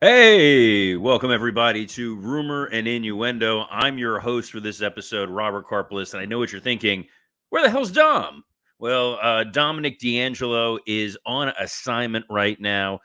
Hey, welcome everybody to Rumor and Innuendo. I'm your host for this episode, Robert Karpolis, and I know what you're thinking. Where the hell's Dom? Well, Dominic D'Angelo is on assignment right now.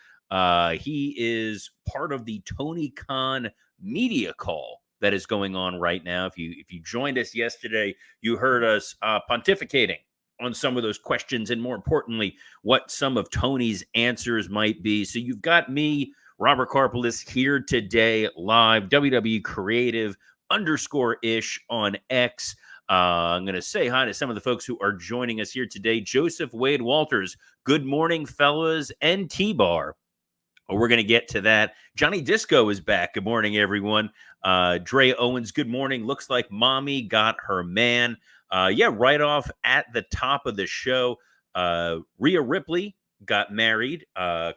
He is part of the Tony Khan media call that is going on right now. If you joined us yesterday, you heard us pontificating on some of those questions, and more importantly, what some of Tony's answers might be. So you've got me, Robert Karpolis, here today live, WWE Creative _ish on X. I'm going to say hi to some of the folks who are joining us here today. Joseph Wade Walters, good morning, fellas, and T-Bar. We're going to get to that. Johnny Disco is back. Good morning, everyone. Dre Owens, good morning. Looks like mommy got her man. Right off at the top of the show, Rhea Ripley got married.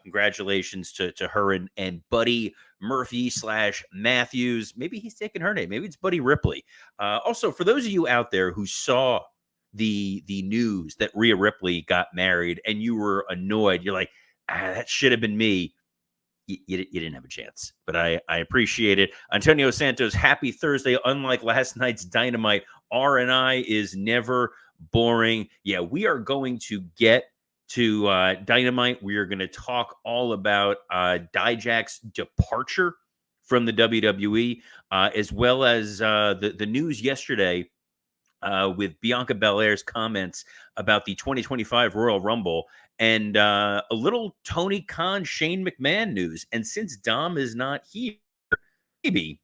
Congratulations to her and Buddy Murphy / Matthews. Maybe he's taking her name. Maybe it's Buddy Ripley. Also, for those of you out there who saw the news that Rhea Ripley got married and you were annoyed, you're like, that should have been me. You didn't have a chance, but I appreciate it. Antonio Santos, happy Thursday. Unlike last night's Dynamite, R&I is never boring. Yeah, we are going to get to Dynamite. We are going to talk all about Dijak's departure from the WWE, as well as the news yesterday with Bianca Belair's comments about the 2025 Royal Rumble, and a little Tony Khan, Shane McMahon news. And since Dom is not here, maybe,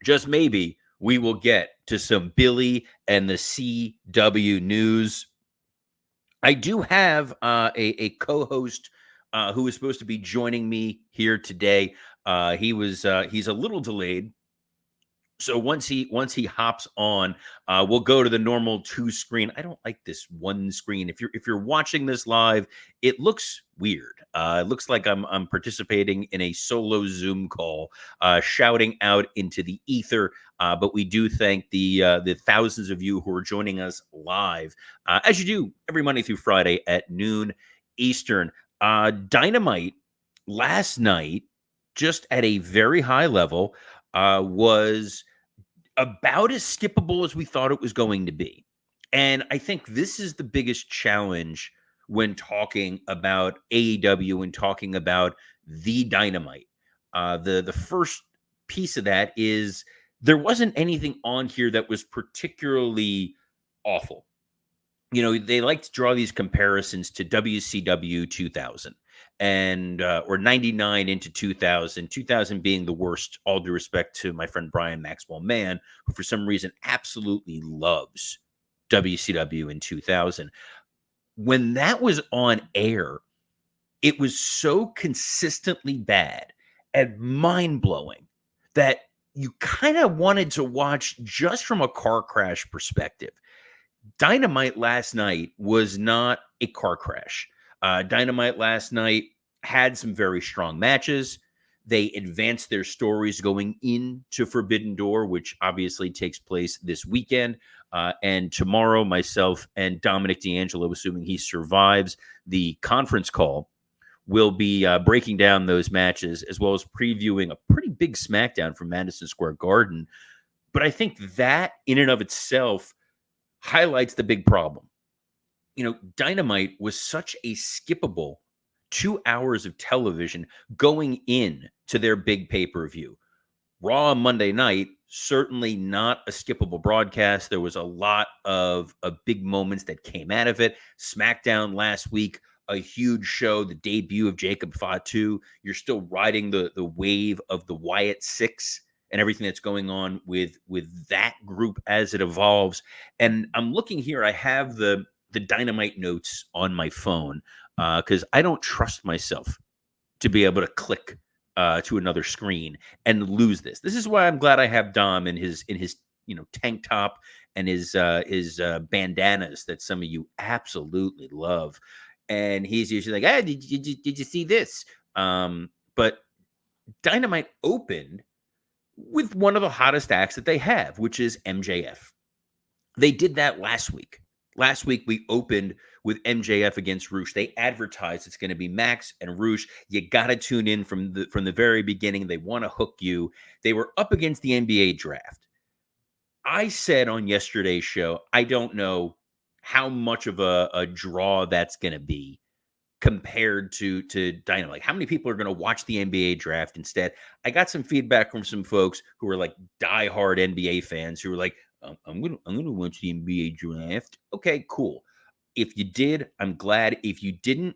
just maybe, we will get to some Billy and the CW news. I do have a co-host who is supposed to be joining me here today. He's a little delayed. So once he hops on, we'll go to the normal 2-screen. I don't like this 1 screen. If you're watching this live, it looks weird. It looks like I'm participating in a solo Zoom call, shouting out into the ether. But we do thank the thousands of you who are joining us live, as you do every Monday through Friday at noon Eastern. Dynamite last night, just at a very high level, was about as skippable as we thought it was going to be. And I think this is the biggest challenge when talking about AEW and talking about the Dynamite. The first piece of that is there wasn't anything on here that was particularly awful. You know, they like to draw these comparisons to WCW 2000 and or 99 into 2000 being the worst, all due respect to my friend Brian Maxwell Mann, who for some reason absolutely loves WCW in 2000. When that was on air, it was so consistently bad and mind-blowing that you kind of wanted to watch just from a car crash perspective. Dynamite last night was not a car crash. Dynamite last night had some very strong matches. They advanced their stories going into Forbidden Door, which obviously takes place this weekend. And tomorrow, myself and Dominic D'Angelo, assuming he survives the conference call, will be breaking down those matches as well as previewing a pretty big SmackDown from Madison Square Garden. But I think that in and of itself highlights the big problem. You know, Dynamite was such a skippable 2 hours of television going in to their big pay-per-view. Raw Monday night, certainly not a skippable broadcast. There was a lot of big moments that came out of it. SmackDown last week, a huge show, the debut of Jacob Fatu. You're still riding the wave of the Wyatt Six and everything that's going on with that group as it evolves. And I'm looking here. I have the Dynamite notes on my phone because I don't trust myself to be able to click to another screen and lose this. This is why I'm glad I have Dom in his tank top and his bandanas that some of you absolutely love. And he's usually like, "Hey, did you see this?" But Dynamite opened with one of the hottest acts that they have, which is MJF. They did that last week. Last week we opened with MJF against Roosh. They advertised it's going to be Max and Roosh. You got to tune in from the very beginning. They want to hook you. They were up against the NBA draft. I said on yesterday's show, I don't know how much of a draw that's going to be compared to Dynamite. Like, how many people are going to watch the NBA draft instead? I got some feedback from some folks who are like diehard NBA fans who were like, I'm gonna watch the NBA draft. Okay, cool. If you did, I'm glad. If you didn't,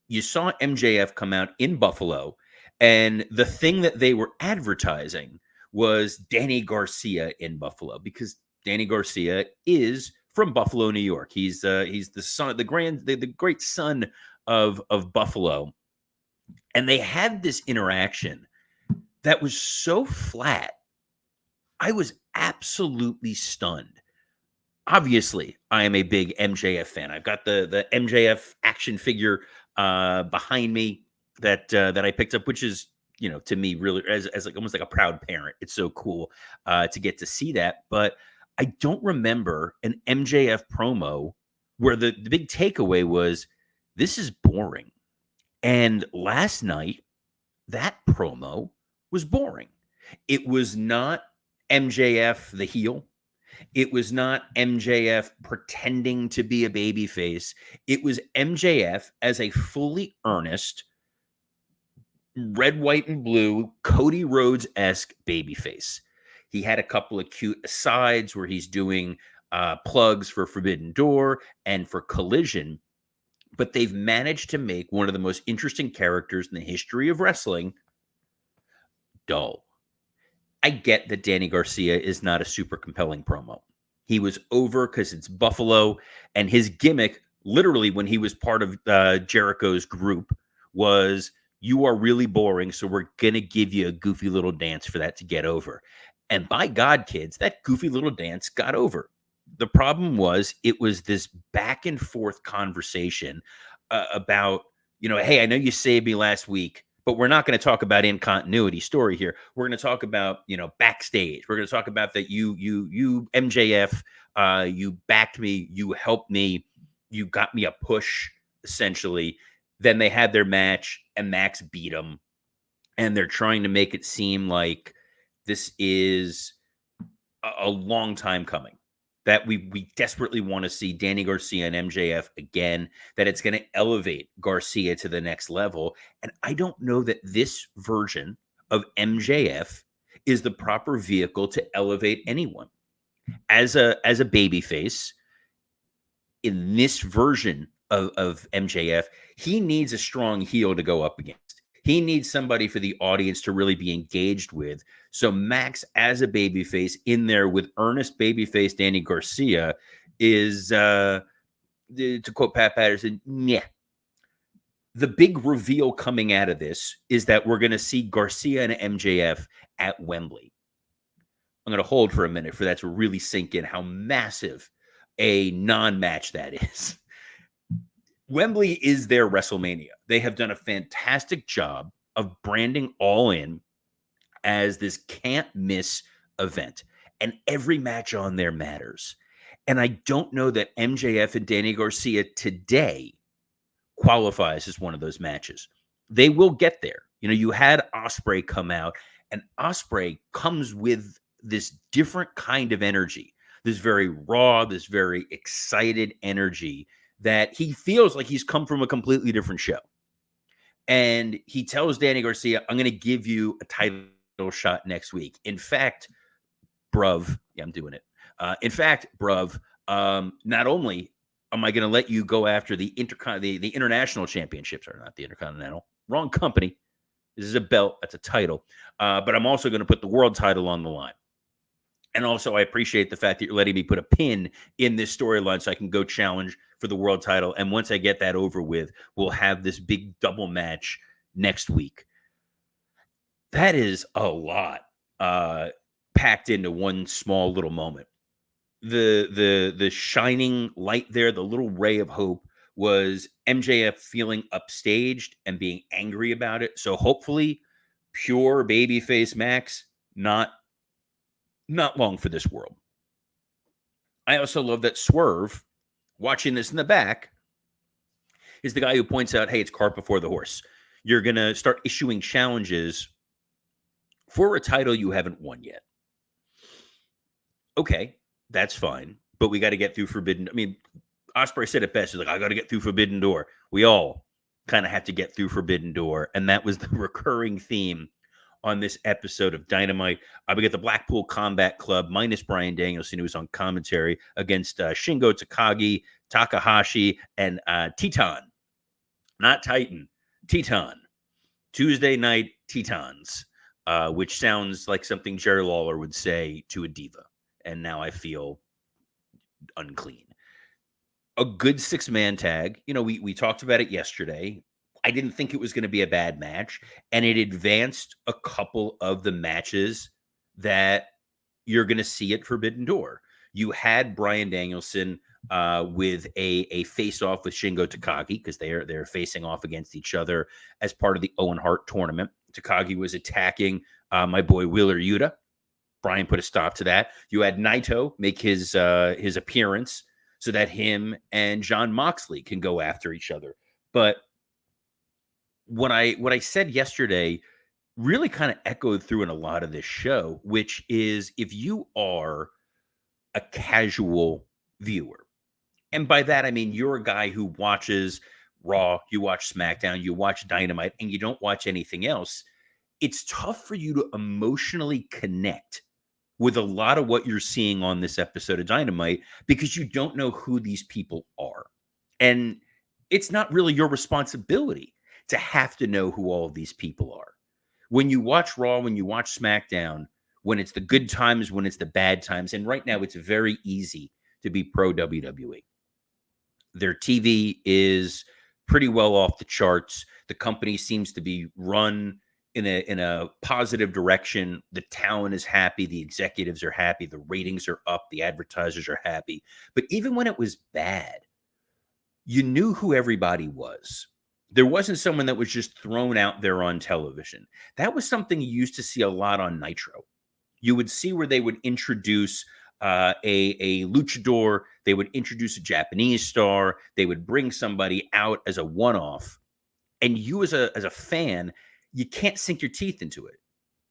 you saw MJF come out in Buffalo, and the thing that they were advertising was Danny Garcia in Buffalo, because Danny Garcia is from Buffalo, New York. He's the son, the great son of Buffalo, and they had this interaction that was so flat. I was absolutely stunned. Obviously, I am a big MJF fan. I've got the MJF action figure behind me that I picked up, which is, to me, really as like almost like a proud parent. It's so cool to get to see that. But I don't remember an MJF promo where the big takeaway was, this is boring. And last night, that promo was boring. It was not MJF the heel. It was not MJF pretending to be a babyface. It was MJF as a fully earnest, red, white, and blue, Cody Rhodes-esque babyface. He had a couple of cute asides where he's doing plugs for Forbidden Door and for Collision, but they've managed to make one of the most interesting characters in the history of wrestling dull. I get that Danny Garcia is not a super compelling promo. He was over because it's Buffalo, and his gimmick, literally when he was part of Jericho's group, was, you are really boring, so we're going to give you a goofy little dance for that to get over. And by God, kids, that goofy little dance got over. The problem was, it was this back and forth conversation about, hey, I know you saved me last week, but we're not going to talk about in continuity story here. We're going to talk about, backstage. We're going to talk about that you MJF, you backed me, you helped me, you got me a push, essentially. Then they had their match, and Max beat him, and they're trying to make it seem like this is a long time coming, that we desperately want to see Danny Garcia and MJF again, that it's going to elevate Garcia to the next level. And I don't know that this version of MJF is the proper vehicle to elevate anyone. As a babyface, in this version of MJF, he needs a strong heel to go up against. He needs somebody for the audience to really be engaged with. So Max, as a babyface, in there with earnest babyface Danny Garcia, is, to quote Pat Patterson, yeah. The big reveal coming out of this is that we're going to see Garcia and MJF at Wembley. I'm going to hold for a minute for that to really sink in how massive a non-match that is. Wembley is their WrestleMania. They have done a fantastic job of branding All In as this can't miss event. And every match on there matters. And I don't know that MJF and Danny Garcia today qualifies as one of those matches. They will get there. You had Ospreay come out, and Ospreay comes with this different kind of energy, this very raw, this very excited energy that he feels like he's come from a completely different show. And he tells Danny Garcia, I'm going to give you a title shot next week. In fact, bruv, yeah, I'm doing it. In fact, bruv, not only am I going to let you go after the international championships, or not the Intercontinental, wrong company. This is a belt. That's a title. But I'm also going to put the world title on the line. And also, I appreciate the fact that you're letting me put a pin in this storyline so I can go challenge for the world title. And once I get that over with, we'll have this big double match next week. That is a lot packed into one small little moment. The shining light there, the little ray of hope, was MJF feeling upstaged and being angry about it. So hopefully, pure babyface Max, not long for this world. I also love that Swerve watching this in the back, is the guy who points out, hey, it's cart before the horse. You're going to start issuing challenges for a title you haven't won yet. Okay, that's fine, but we got to get through Forbidden. I mean, Ospreay said it best. He's like, I got to get through Forbidden Door. We all kind of have to get through Forbidden Door. And that was the recurring theme on this episode of Dynamite. We get the Blackpool Combat Club minus Bryan Danielson, who was on commentary, against Shingo Takagi, Takahashi, and Teton. Not Titan, Teton. Tuesday Night Tetons, which sounds like something Jerry Lawler would say to a diva. And now I feel unclean. A good 6-man tag. You know, we talked about it yesterday. I didn't think it was going to be a bad match, and it advanced a couple of the matches that you're going to see at Forbidden Door. You had Bryan Danielson with a face-off with Shingo Takagi, because they're facing off against each other as part of the Owen Hart tournament. Takagi was attacking my boy Wheeler Yuta. Bryan put a stop to that. You had Naito make his appearance so that him and Jon Moxley can go after each other. But what I said yesterday really kind of echoed through in a lot of this show, which is, if you are a casual viewer, and by that I mean you're a guy who watches Raw, you watch SmackDown, you watch Dynamite, and you don't watch anything else, it's tough for you to emotionally connect with a lot of what you're seeing on this episode of Dynamite, because you don't know who these people are. And it's not really your responsibility to have to know who all of these people are. When you watch Raw, when you watch SmackDown, when it's the good times, when it's the bad times, and right now it's very easy to be pro WWE. Their TV is pretty well off the charts. The company seems to be run in a positive direction. The talent is happy. The executives are happy. The ratings are up. The advertisers are happy. But even when it was bad, you knew who everybody was. There wasn't someone that was just thrown out there on television. That was something you used to see a lot on Nitro. You would see where they would introduce a luchador. They would introduce a Japanese star. They would bring somebody out as a one-off. And you as a fan, you can't sink your teeth into it.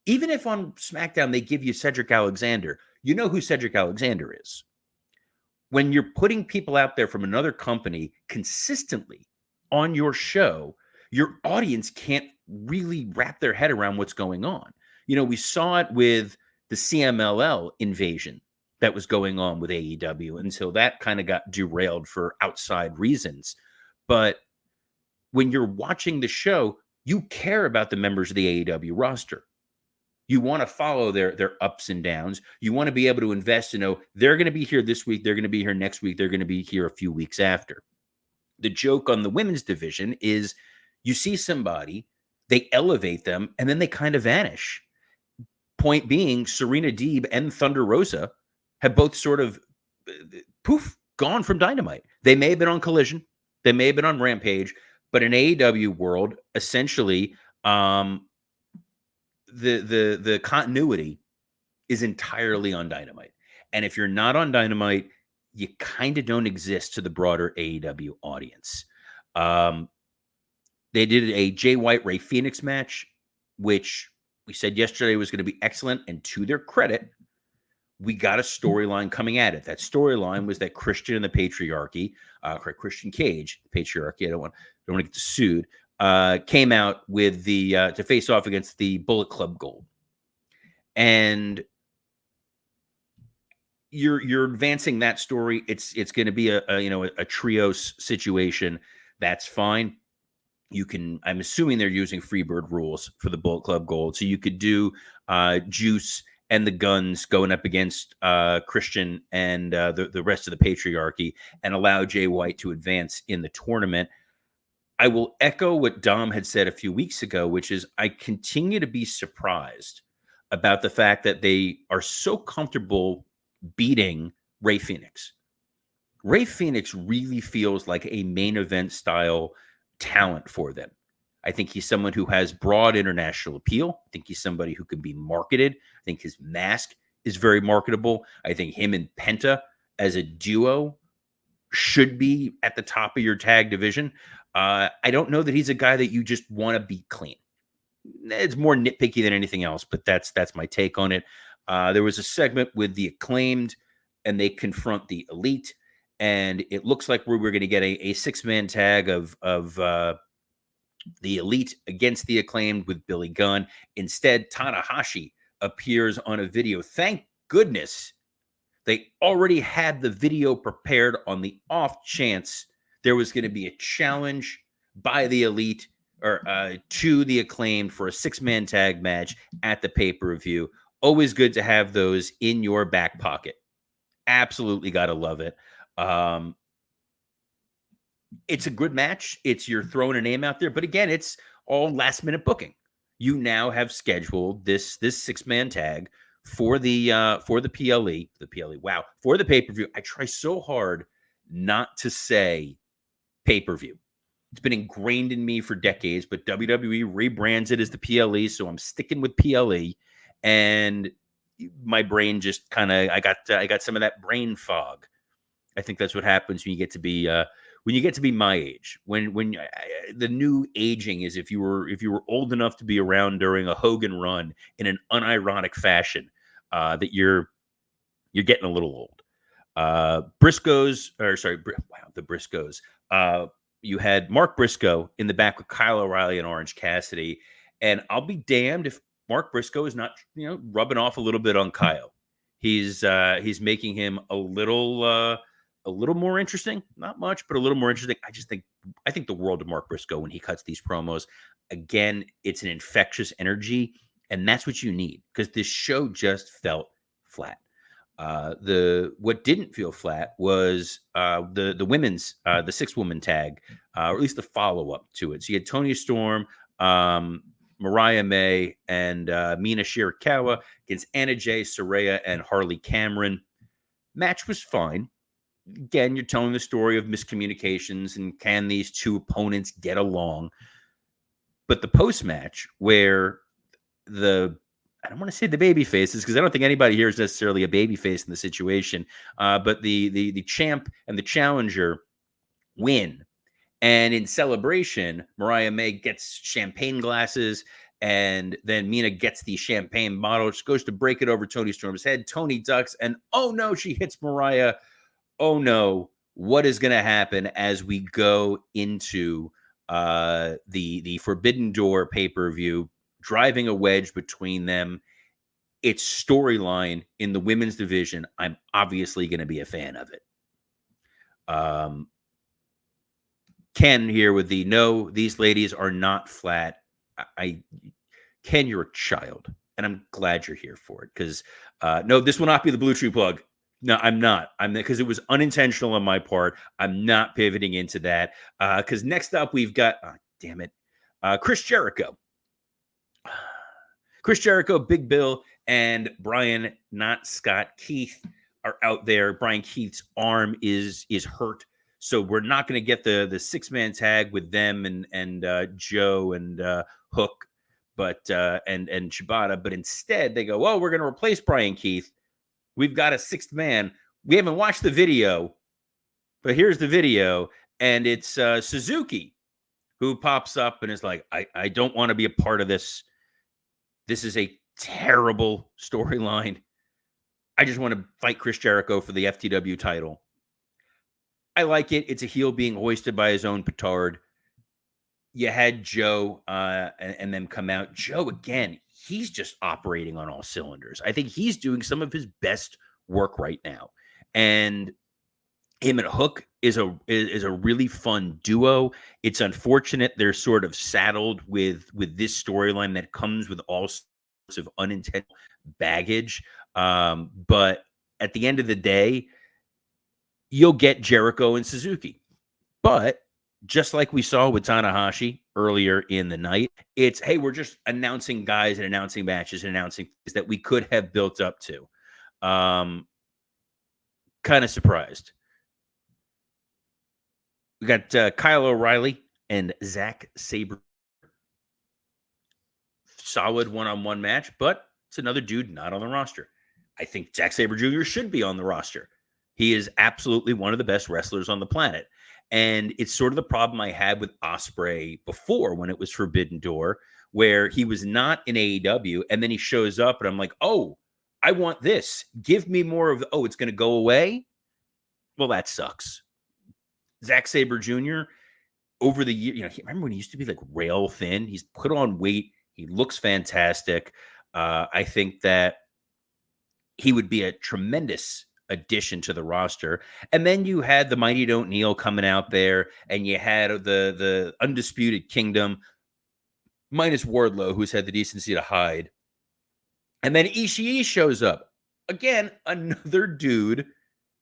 Even if on SmackDown they give you Cedric Alexander, you know who Cedric Alexander is. When you're putting people out there from another company consistently on your show, your audience can't really wrap their head around what's going on. You know, we saw it with the CMLL invasion that was going on with AEW until that kind of got derailed for outside reasons. But when you're watching the show, you care about the members of the AEW roster. You want to follow their ups and downs. You want to be able to invest to know they're going to be here this week, they're going to be here next week, they're going to be here a few weeks after. The joke on the women's division is you see somebody, they elevate them, and then they kind of vanish. Point being, Serena Deeb and Thunder Rosa have both sort of poof, gone from Dynamite. They may have been on Collision, they may have been on Rampage, but in AEW world, essentially, the continuity is entirely on Dynamite. And if you're not on Dynamite, you kind of don't exist to the broader AEW audience. They did a Jay White Ray Phoenix match, which we said yesterday was going to be excellent. And to their credit, we got a storyline coming at it. That storyline was that Christian and the Patriarchy, Christian Cage, Patriarchy, I don't want to get sued, came out with the to face off against the Bullet Club Gold. And you're advancing that story. It's going to be a trios situation. That's fine. You can, I'm assuming they're using Freebird rules for the Bullet Club Gold. So you could do Juice and the Guns going up against Christian and the rest of the Patriarchy, and allow Jay White to advance in the tournament. I will echo what Dom had said a few weeks ago, which is I continue to be surprised about the fact that they are so comfortable beating Ray Phoenix. Ray Phoenix really feels like a main event style talent for them. I think he's someone who has broad international appeal. I think he's somebody who can be marketed. I think his mask is very marketable. I think him and Penta as a duo should be at the top of your tag division. I don't know that he's a guy that you just want to beat clean. It's more nitpicky than anything else, but that's my take on it. There was a segment with the Acclaimed, and they confront the Elite, and it looks like we're going to get a 6-man tag of the Elite against the Acclaimed with Billy Gunn. Instead, Tanahashi appears on a video. Thank goodness they already had the video prepared on the off chance there was going to be a challenge by the Elite or to the Acclaimed for a 6-man tag match at the pay-per-view. Always good to have those in your back pocket. Absolutely got to love it. It's a good match. You're throwing a name out there, but again, it's all last minute booking. You now have scheduled this 6-man tag for the PLE. Wow, for the pay-per-view. I try so hard not to say pay-per-view. It's been ingrained in me for decades, but WWE rebrands it as the PLE, so I'm sticking with PLE. And my brain just kind of I got some of that brain fog. I think that's what happens when you get to be my age. When the new aging is if you were old enough to be around during a Hogan run in an unironic fashion, that you're getting a little old. The Briscoes. You had Mark Briscoe in the back with Kyle O'Reilly and Orange Cassidy, and I'll be damned if Mark Briscoe is not rubbing off a little bit on Kyle. He's making him a little more interesting, not much, but a little more interesting. I think the world of Mark Briscoe when he cuts these promos. Again, it's an infectious energy, and that's what you need because this show just felt flat. What didn't feel flat was the women's the 6-woman tag, or at least the follow up to it. So you had Toni Storm, Mariah May, and Mina Shirakawa against Anna Jay, Saraya, and Harley Cameron. Match was fine. Again, you're telling the story of miscommunications and can these two opponents get along? But the post-match where I don't want to say the baby faces because I don't think anybody here is necessarily a baby face in the situation, but the champ and the challenger win. And in celebration, Mariah May gets champagne glasses, and then Mina gets the champagne bottle. She goes to break it over Toni Storm's head. Toni ducks, and oh no, she hits Mariah. Oh no, what is going to happen as we go into the Forbidden Door pay-per-view, driving a wedge between them? It's storyline in the women's division. I'm obviously going to be a fan of it. Ken here with the no, these ladies are not flat. Ken, you're a child, and I'm glad you're here for it because no, this will not be the Blue Tree plug. No, I'm not. Because it was unintentional on my part. I'm not pivoting into that. Because next up we've got, damn it, Chris Jericho. Chris Jericho, Big Bill, and Brian, not Scott Keith, are out there. Brian Keith's arm is hurt, so we're not going to get the 6-man tag with them and Joe and Hook, but and Shibata. But instead they go, oh, we're going to replace Brian Keith. We've got a 6th man. We haven't watched the video, but here's the video, and it's Suzuki who pops up and is like, I don't want to be a part of this. This is a terrible storyline. I just want to fight Chris Jericho for the FTW title. I like it. It's a heel being hoisted by his own petard. You had Joe and them come out. Joe, again, he's just operating on all cylinders. I think he's doing some of his best work right now. And him and Hook is a really fun duo. It's unfortunate they're sort of saddled with this storyline that comes with all sorts of unintended baggage. But at the end of the day, you'll get Jericho and Suzuki. But just like we saw with Tanahashi earlier in the night, it's, hey, we're just announcing guys and announcing matches and announcing things that we could have built up to. Kind of surprised. We got Kyle O'Reilly and Zack Sabre. Solid one-on-one match, but it's another dude not on the roster. I think Zack Sabre Jr. should be on the roster. He is absolutely one of the best wrestlers on the planet. And it's sort of the problem I had with Ospreay before when it was Forbidden Door, where he was not in AEW and then he shows up and I'm like, oh, I want this. Give me more of, oh, it's going to go away. Well, that sucks. Zack Sabre Jr., over the year, remember when he used to be like rail thin? He's put on weight. He looks fantastic. I think that he would be a tremendous addition to the roster. And then you had the Mighty Don't Kneel coming out there, and you had the Undisputed Kingdom, minus Wardlow, who's had the decency to hide. And then Ishii shows up. Again, another dude,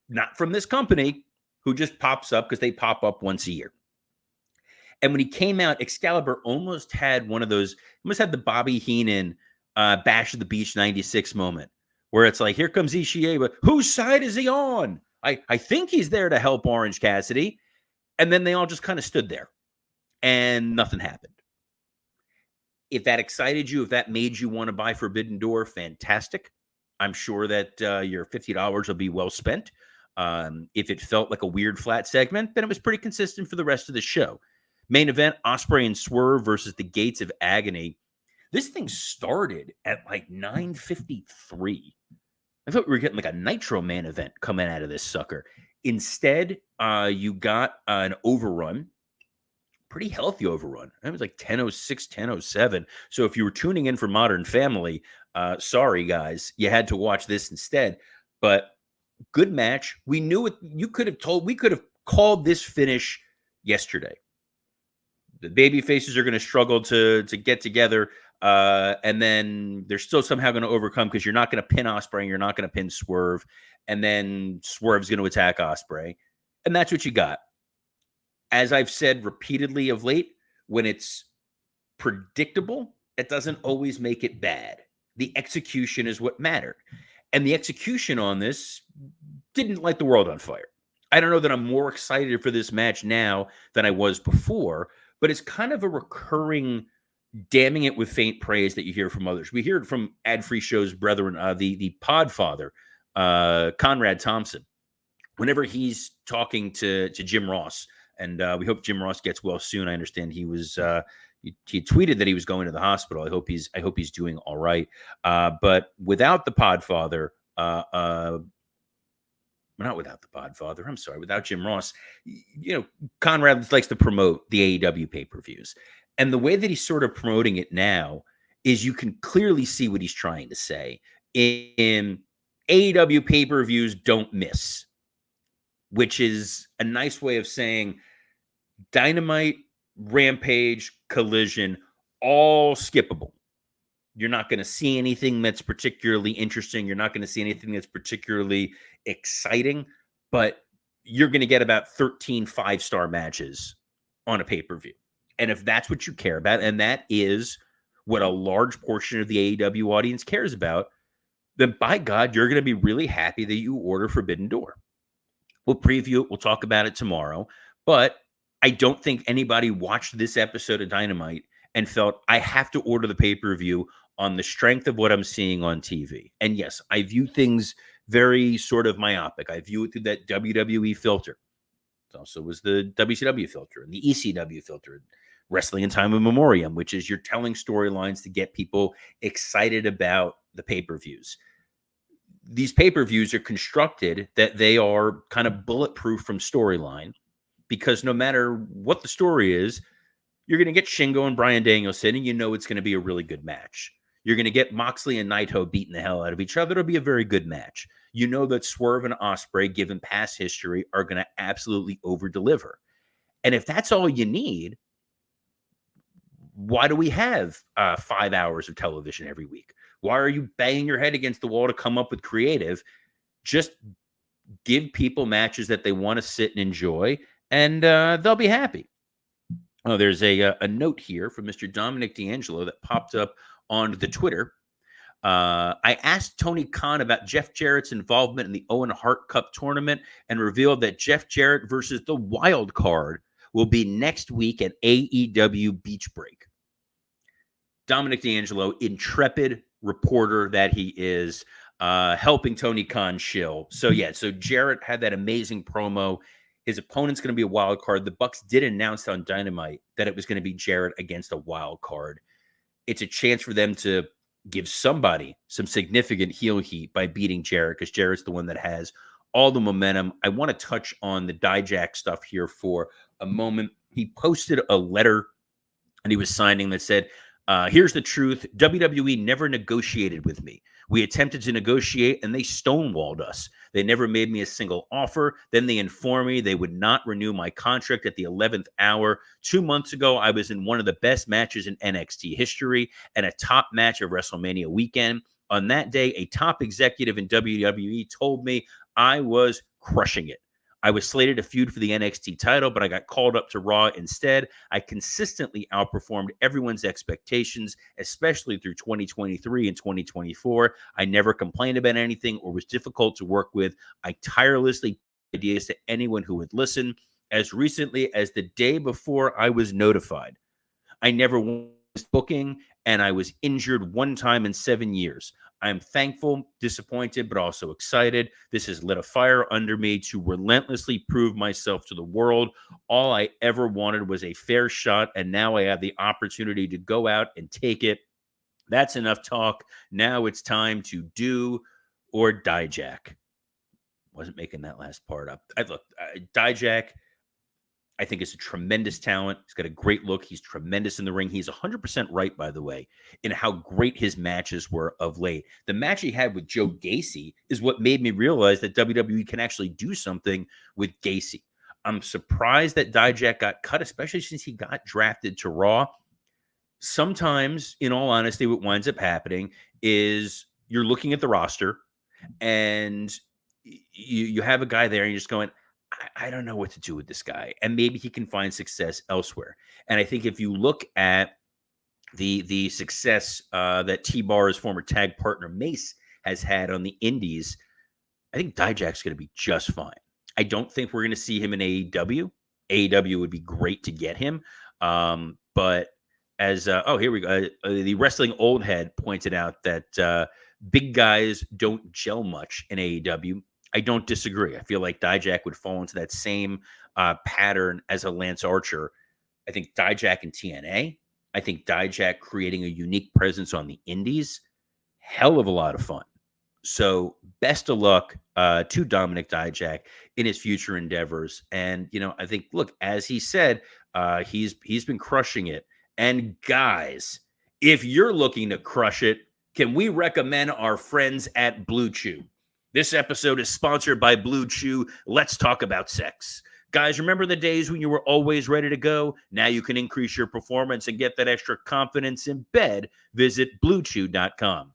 not from this company, who just pops up because they pop up once a year. And when he came out, Excalibur almost had one of those, almost had the Bobby Heenan Bash of the Beach 96 moment, where it's like, here comes Ishii, but whose side is he on? I think he's there to help Orange Cassidy. And then they all just kind of stood there and nothing happened. If that excited you, if that made you want to buy Forbidden Door, fantastic. I'm sure that your $50 will be well spent. If it felt like a weird flat segment, then it was pretty consistent for the rest of the show. Main event, Ospreay and Swerve versus the Gates of Agony. This thing started at like 9:53. I thought we were getting like a Nitro main event coming out of this sucker. Instead, you got an overrun. Pretty healthy overrun. It was like 10:06, 10:07. So if you were tuning in for Modern Family, sorry guys, you had to watch this instead. But good match. We knew it. We could have called this finish yesterday. The baby faces are going to struggle to get together, and then they're still somehow going to overcome because you're not going to pin Ospreay and you're not going to pin Swerve, and then Swerve's going to attack Ospreay, and that's what you got. As I've said repeatedly of late, when it's predictable, it doesn't always make it bad. The execution is what mattered, and the execution on this didn't light the world on fire. I don't know that I'm more excited for this match now than I was before, but it's kind of a recurring damning it with faint praise that you hear from others. We hear it from ad-free shows brethren, the Podfather, Conrad Thompson, whenever he's talking to Jim Ross, and we hope Jim Ross gets well soon. I understand he was he tweeted that he was going to the hospital. I hope he's doing all right. But without the Podfather, not without the Podfather, I'm sorry, without Jim Ross, Conrad likes to promote the AEW pay-per-views. And the way that he's sort of promoting it now is you can clearly see what he's trying to say. In AEW pay-per-views don't miss, which is a nice way of saying Dynamite, Rampage, Collision, all skippable. You're not going to see anything that's particularly interesting. You're not going to see anything that's particularly exciting, but you're going to get about 13 5-star matches on a pay-per-view. And if that's what you care about, and that is what a large portion of the AEW audience cares about, then by God, you're going to be really happy that you order Forbidden Door. We'll preview it. We'll talk about it tomorrow. But I don't think anybody watched this episode of Dynamite and felt, I have to order the pay-per-view on the strength of what I'm seeing on TV. And yes, I view things very sort of myopic. I view it through that WWE filter. It also was the WCW filter and the ECW filter, Wrestling in Time of Memoriam, which is you're telling storylines to get people excited about the pay-per-views. These pay-per-views are constructed that they are kind of bulletproof from storyline, because no matter what the story is, you're going to get Shingo and Bryan Danielson, and you know it's going to be a really good match. You're going to get Moxley and Naito beating the hell out of each other. It'll be a very good match. You know that Swerve and Ospreay, given past history, are going to absolutely over-deliver. And if that's all you need, why do we have 5 hours of television every week? Why are you banging your head against the wall to come up with creative? Just give people matches that they want to sit and enjoy, and they'll be happy. Oh, there's a note here from Mr. Dominic D'Angelo that popped up on the Twitter. I asked Tony Khan about Jeff Jarrett's involvement in the Owen Hart Cup tournament and revealed that Jeff Jarrett versus the Wild Card will be next week at AEW Beach Break. Dominic D'Angelo, intrepid reporter that he is, helping Tony Khan shill. So yeah, so Jarrett had that amazing promo. His opponent's going to be a wild card. The Bucks did announce on Dynamite that it was going to be Jarrett against a wild card. It's a chance for them to give somebody some significant heel heat by beating Jarrett, because Jarrett's the one that has all the momentum. I want to touch on the Dijak stuff here for a moment. He posted a letter and he was signing that said, here's the truth. WWE never negotiated with me. We attempted to negotiate and they stonewalled us. They never made me a single offer. Then they informed me they would not renew my contract at the 11th hour. 2 months ago, I was in one of the best matches in NXT history and a top match of WrestleMania weekend. On that day, a top executive in WWE told me I was crushing it. I was slated to feud for the NXT title, but I got called up to Raw instead. I consistently outperformed everyone's expectations, especially through 2023 and 2024. I never complained about anything or was difficult to work with. I tirelessly ideas to anyone who would listen. As recently as the day before I was notified, I never was booking, and I was injured one time in 7 years. I am thankful, disappointed, but also excited. This has lit a fire under me to relentlessly prove myself to the world. All I ever wanted was a fair shot, and now I have the opportunity to go out and take it. That's enough talk. Now it's time to do or Dijak. Wasn't making that last part up. Dijak, I think is a tremendous talent. He's got a great look. He's tremendous in the ring. He's 100% right, by the way, in how great his matches were of late. The match he had with Joe Gacy is what made me realize that WWE can actually do something with Gacy. I'm surprised that Dijak got cut, especially since he got drafted to Raw. Sometimes, in all honesty, what winds up happening is you're looking at the roster and you have a guy there and you're just going, I don't know what to do with this guy, and maybe he can find success elsewhere. And I think if you look at the success that T-Bar's former tag partner Mace has had on the Indies, I think Dijak's going to be just fine. I don't think we're going to see him in AEW. AEW would be great to get him, but as here we go. The Wrestling Old Head pointed out that big guys don't gel much in AEW. I don't disagree. I feel like Dijak would fall into that same pattern as a Lance Archer. I think Dijak in TNA. I think Dijak creating a unique presence on the Indies. Hell of a lot of fun. So best of luck to Dominic Dijak in his future endeavors. And, I think, look, as he said, he's been crushing it. And guys, if you're looking to crush it, can we recommend our friends at Blue Chew? This episode is sponsored by Blue Chew. Let's talk about sex. Guys, remember the days when you were always ready to go? Now you can increase your performance and get that extra confidence in bed. Visit BlueChew.com.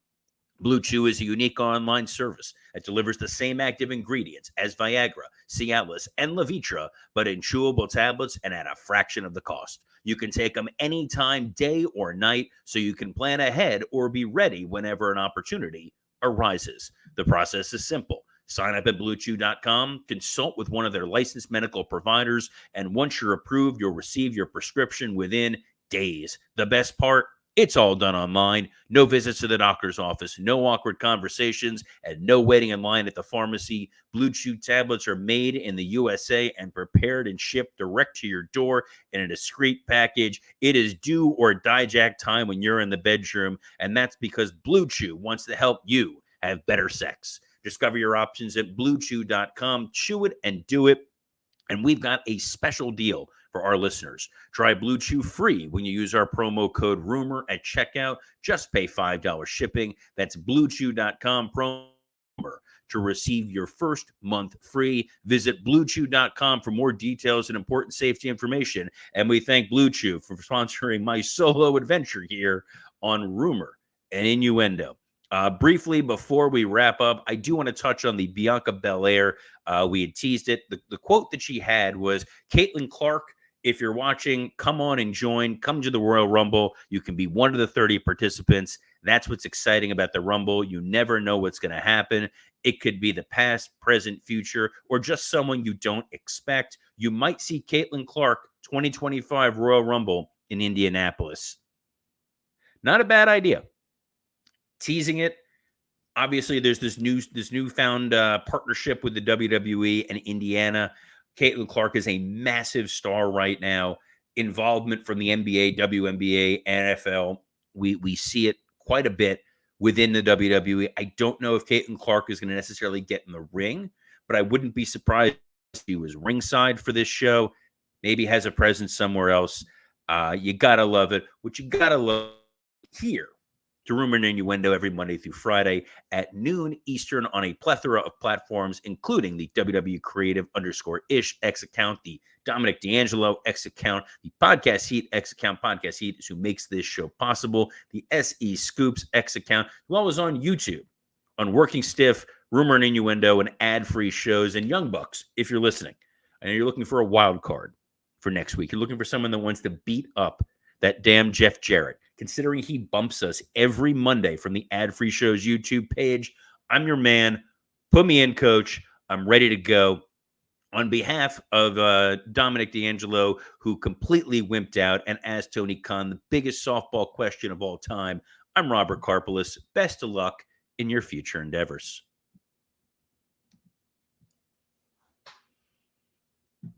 Blue Chew is a unique online service that delivers the same active ingredients as Viagra, Cialis, and Levitra, but in chewable tablets and at a fraction of the cost. You can take them anytime, day or night, so you can plan ahead or be ready whenever an opportunity arises. The process is simple. Sign up at BlueChew.com, consult with one of their licensed medical providers, and once you're approved, you'll receive your prescription within days. The best part? It's all done online. No visits to the doctor's office, no awkward conversations, and no waiting in line at the pharmacy. Blue Chew tablets are made in the USA and prepared and shipped direct to your door in a discreet package. It is do or Dijak time when you're in the bedroom, and that's because Blue Chew wants to help you have better sex. Discover your options at BlueChew.com. Chew it and do it. And we've got a special deal for our listeners. Try Blue Chew free when you use our promo code RUMOR at checkout. Just pay $5 shipping. That's BlueChew.com promo to receive your first month free. Visit BlueChew.com for more details and important safety information. And we thank Blue Chew for sponsoring my solo adventure here on Rumor and Innuendo. Briefly, before we wrap up, I do want to touch on the Bianca Belair. We had teased it. The quote that she had was, Caitlin Clark, if you're watching, come on and join. Come to the Royal Rumble. You can be one of the 30 participants. That's what's exciting about the Rumble. You never know what's going to happen. It could be the past, present, future, or just someone you don't expect. You might see Caitlin Clark, 2025 Royal Rumble in Indianapolis. Not a bad idea. Teasing it. Obviously, there's this newfound partnership with the WWE and Indiana. Caitlin Clark is a massive star right now. Involvement from the NBA, WNBA, NFL. We see it quite a bit within the WWE. I don't know if Caitlin Clark is going to necessarily get in the ring, but I wouldn't be surprised if he was ringside for this show. Maybe has a presence somewhere else. You gotta love it. What you gotta love here to Rumor and Innuendo every Monday through Friday at noon Eastern on a plethora of platforms, including the WWE Creative _ish X account, the Dominic D'Angelo X account, the Podcast Heat X account. Podcast Heat is who makes this show possible. The SE Scoops X account, as well as on YouTube, on Working Stiff, Rumor and Innuendo, and ad-free shows, and Young Bucks, if you're listening. I know you're looking for a wild card for next week. You're looking for someone that wants to beat up that damn Jeff Jarrett. Considering he bumps us every Monday from the ad-free show's YouTube page, I'm your man. Put me in, coach. I'm ready to go. On behalf of Dominic D'Angelo, who completely wimped out and asked Tony Khan the biggest softball question of all time, I'm Robert Karpelis. Best of luck in your future endeavors.